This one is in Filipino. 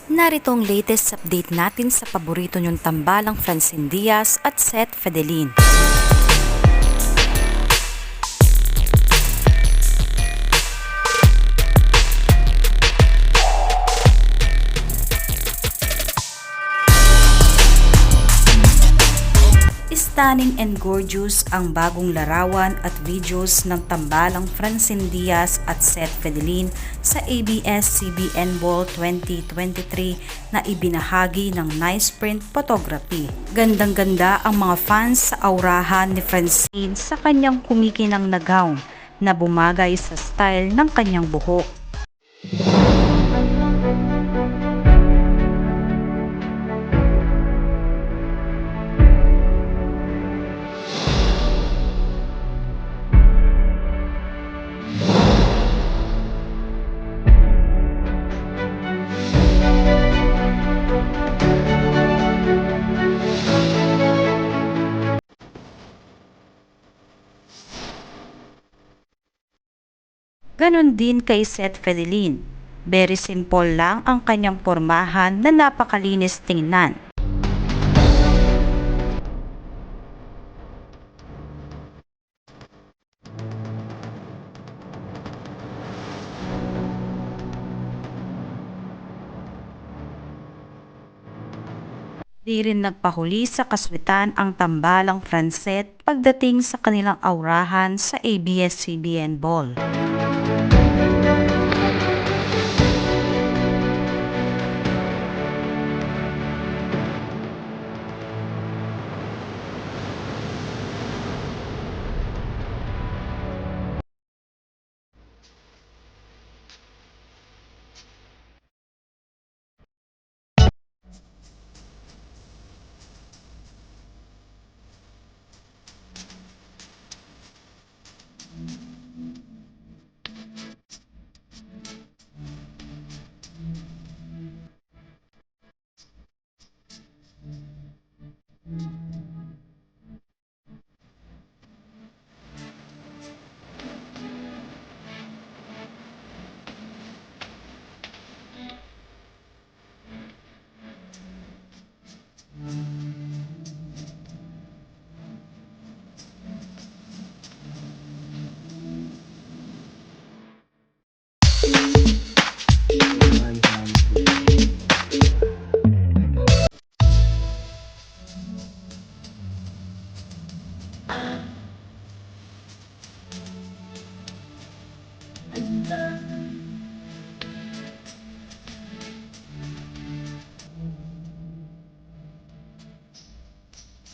Narito ang latest update natin sa paborito niyong tambalang Francine Diaz at Seth Fedelin. Stunning and gorgeous ang bagong larawan at videos ng tambalang Francine Diaz at Seth Fedelin sa ABS-CBN Ball 2023 na ibinahagi ng Nice Print Photography. Gandang-ganda ang mga fans sa aurahan ni Francine sa kanyang kumikinang na gown na bumagay sa style ng kanyang buhok. Ganon din kay Seth Fedelin. Very simple lang ang kanyang pormahan na napakalinis tingnan. Di rin nagpahuli sa kaswitan ang tambalang Francet pagdating sa kanilang aurahan sa ABS-CBN Ball.